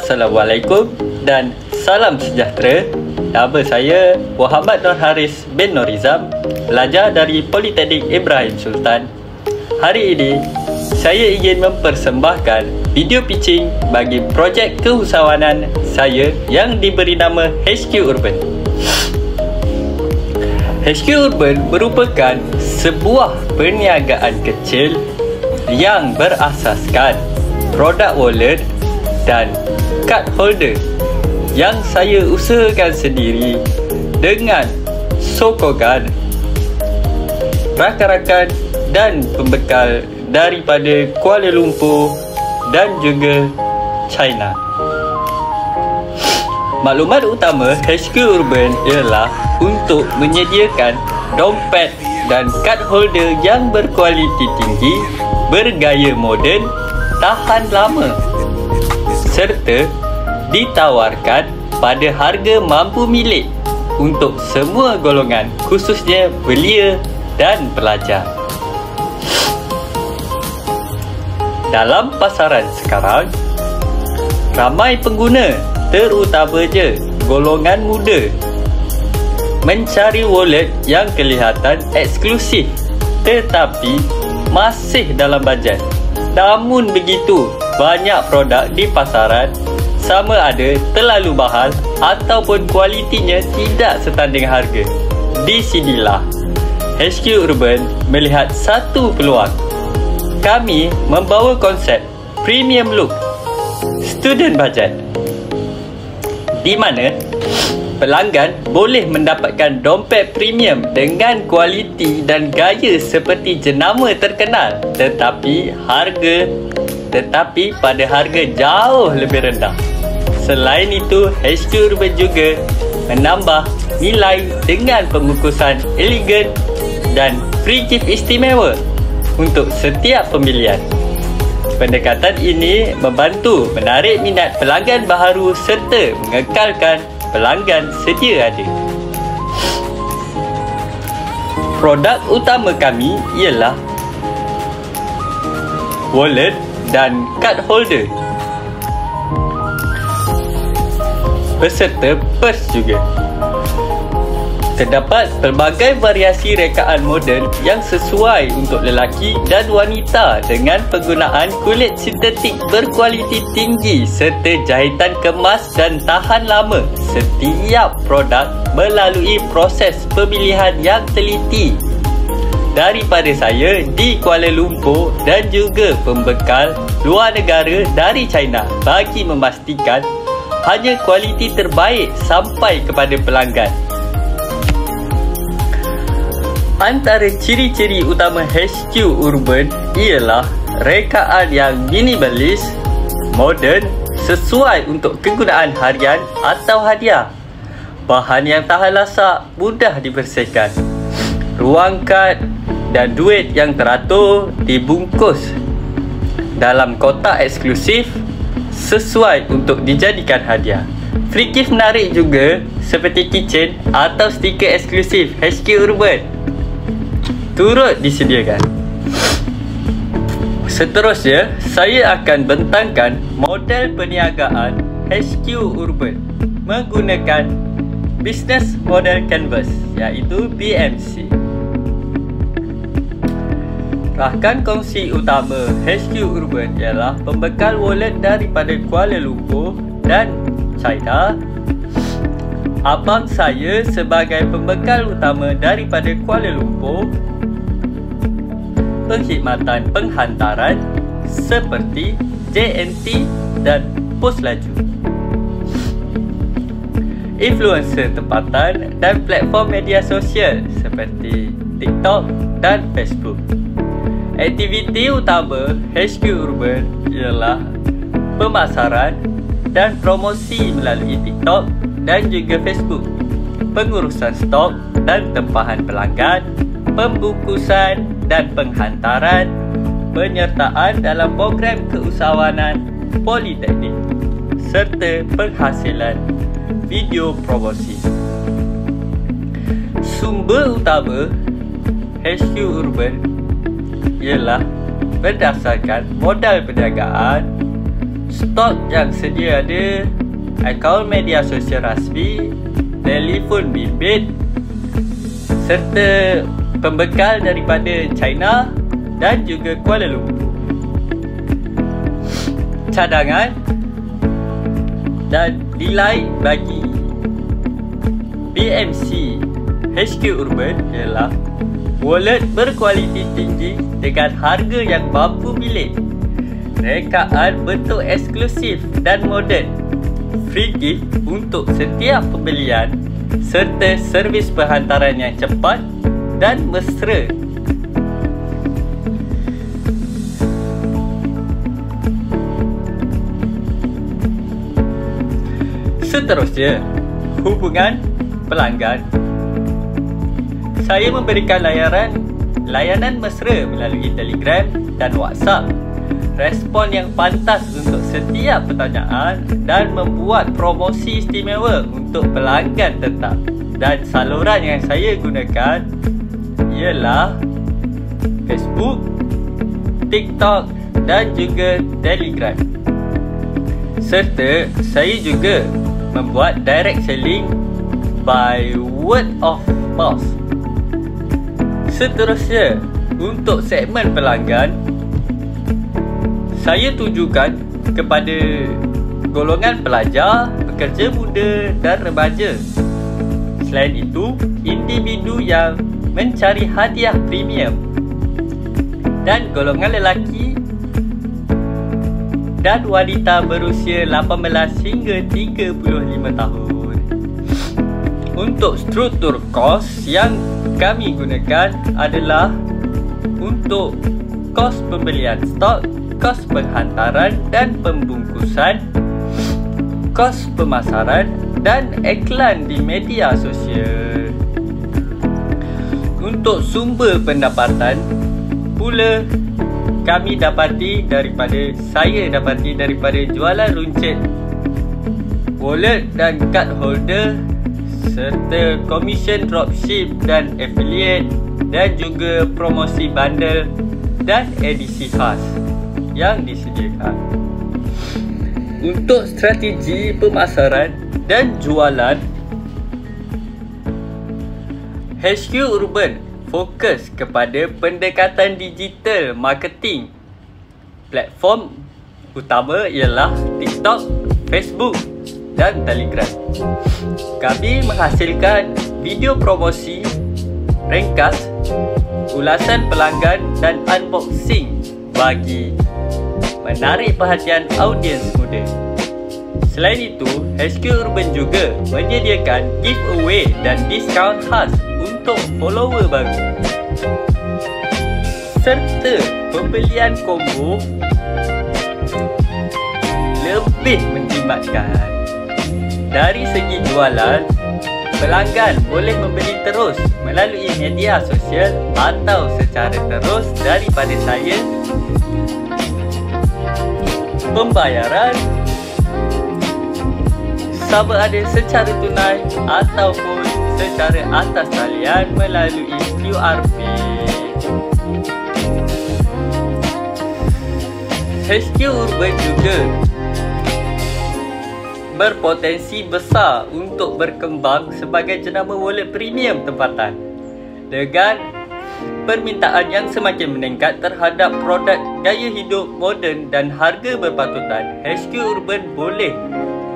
Assalamualaikum dan salam sejahtera. Nama saya Muhammad Nur Haris bin Norizam, pelajar dari Politeknik Ibrahim Sultan. Hari ini, saya ingin mempersembahkan video pitching bagi projek keusahawanan saya yang diberi nama HQ Urban. HQ Urban merupakan sebuah perniagaan kecil yang berasaskan produk wallet dan card holder yang saya usahakan sendiri dengan sokongan rakan-rakan dan pembekal daripada Kuala Lumpur dan juga China. Maklumat utama HQ Urban ialah untuk menyediakan dompet dan kad holder yang berkualiti tinggi, bergaya moden, tahan lama serta ditawarkan pada harga mampu milik untuk semua golongan, khususnya belia dan pelajar. Dalam pasaran sekarang, ramai pengguna, terutamanya golongan muda, mencari wallet yang kelihatan eksklusif tetapi masih dalam bajet. Namun begitu, banyak produk di pasaran sama ada terlalu mahal ataupun kualitinya tidak setanding harga. Di sinilah HQ Urban melihat satu peluang. Kami membawa konsep premium look student budget, di mana pelanggan boleh mendapatkan dompet premium dengan kualiti dan gaya seperti jenama terkenal tetapi pada harga jauh lebih rendah. Selain itu, HQ Urban juga menambah nilai dengan pembungkusan elegan dan free gift istimewa untuk setiap pembelian. Pendekatan ini membantu menarik minat pelanggan baharu serta mengekalkan pelanggan sedia ada. Produk utama kami ialah wallet dan card holder beserta pers juga. Terdapat pelbagai variasi rekaan moden yang sesuai untuk lelaki dan wanita dengan penggunaan kulit sintetik berkualiti tinggi serta jahitan kemas dan tahan lama. Setiap produk melalui proses pemilihan yang teliti daripada saya di Kuala Lumpur dan juga pembekal luar negara dari China bagi memastikan hanya kualiti terbaik sampai kepada pelanggan. Antara ciri-ciri utama HQ Urban ialah rekaan yang minimalis, moden, sesuai untuk kegunaan harian atau hadiah. Bahan yang tahan lasak, mudah dibersihkan. Ruang kad dan duit yang teratur dibungkus dalam kotak eksklusif sesuai untuk dijadikan hadiah. Free gift menarik juga seperti keychain atau stiker eksklusif HQ Urban turut disediakan. Seterusnya, saya akan bentangkan model perniagaan HQ Urban menggunakan Business Model Canvas, iaitu BMC. Rakan kongsi utama HQ Urban ialah pembekal wallet daripada Kuala Lumpur dan China. Abang saya sebagai pembekal utama daripada Kuala Lumpur, perkhidmatan penghantaran seperti JNT dan pos laju, influencer tempatan dan platform media sosial seperti TikTok dan Facebook. Aktiviti utama HQ Urban ialah pemasaran dan promosi melalui TikTok dan juga Facebook, pengurusan stok dan tempahan pelanggan, pembungkusan dan penghantaran, penyertaan dalam program keusahawanan Politeknik serta penghasilan video promosi. Sumber utama HQ Urban ialah berdasarkan modal perniagaan, stok yang sedia ada, akaun media sosial rasmi, telefon bimbit serta pembekal daripada China dan juga Kuala Lumpur. Cadangan dan nilai bagi BMC HQ Urban ialah wallet berkualiti tinggi dengan harga yang mampu milik, rekaan bentuk eksklusif dan moden, free gift untuk setiap pembelian serta servis penghantaran yang cepat dan mesra. Seterusnya, hubungan pelanggan. Saya memberikan layanan mesra melalui Telegram dan WhatsApp. Respon yang pantas untuk setiap pertanyaan dan membuat promosi istimewa untuk pelanggan tetap. Dan saluran yang saya gunakan ialah Facebook, TikTok dan juga Telegram. Serta saya juga membuat direct selling by word of mouth. Seterusnya, untuk segmen pelanggan, saya tujukan kepada golongan pelajar, pekerja muda dan remaja. Selain itu, individu yang mencari hadiah premium dan golongan lelaki dan wanita berusia 18 hingga 35 tahun. Untuk struktur kos yang kami gunakan adalah untuk kos pembelian stok, kos penghantaran dan pembungkusan, kos pemasaran dan iklan di media sosial. Untuk sumber pendapatan pula, saya dapati daripada jualan runcit, wallet dan card holder serta komisen dropship dan affiliate dan juga promosi bundle dan edisi khas yang disediakan. Untuk strategi pemasaran dan jualan, HQ Urban fokus kepada pendekatan digital marketing. Platform utama ialah TikTok, Facebook dan Telegram. Kami menghasilkan video promosi, ringkas, ulasan pelanggan dan unboxing bagi menarik perhatian audiens muda. Selain itu, HQ Urban juga menyediakan giveaway dan diskaun khas untuk follower baru serta pembelian combo lebih menjimatkan. Dari segi jualan, pelanggan boleh membeli terus melalui media sosial atau secara terus daripada saya. Pembayaran sama ada secara tunai ataupun secara atas talian melalui QRP. HQ Urban juga berpotensi besar untuk berkembang sebagai jenama wallet premium tempatan. Dengan permintaan yang semakin meningkat terhadap produk gaya hidup moden dan harga berpatutan, HQ Urban boleh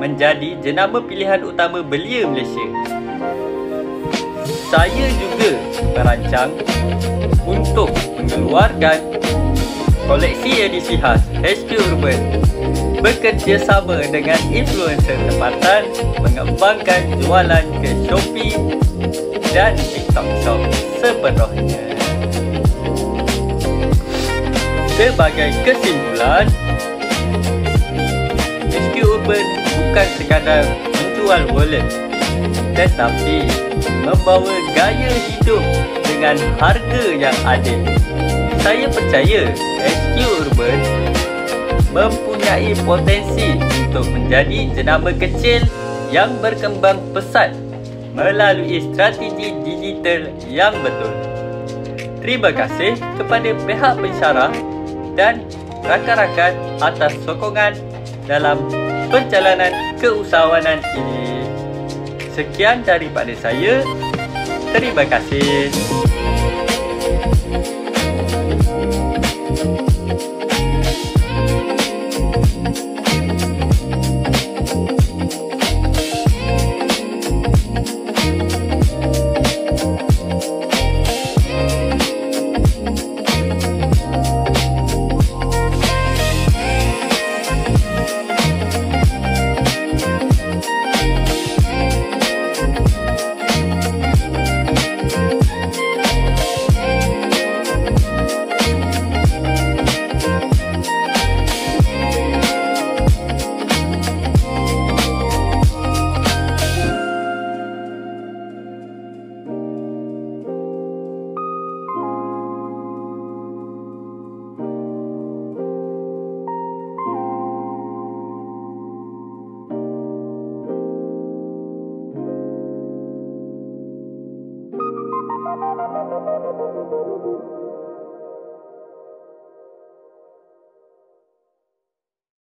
menjadi jenama pilihan utama belia Malaysia. Saya juga merancang untuk mengeluarkan koleksi edisi khas HQ Urban, bekerjasama dengan influencer tempatan, mengembangkan jualan ke Shopee dan TikTok Shop sepenuhnya. Sebagai kesimpulan, HQ Urban bukan sekadar menjual wallet, tetapi membawa gaya hidup dengan harga yang adil. Saya percaya HQ Urban mempunyai potensi untuk menjadi jenama kecil yang berkembang pesat melalui strategi digital yang betul. Terima kasih kepada pihak pensyarah dan rakan-rakan atas sokongan dalam perjalanan keusahawanan ini. Sekian daripada saya. Terima kasih.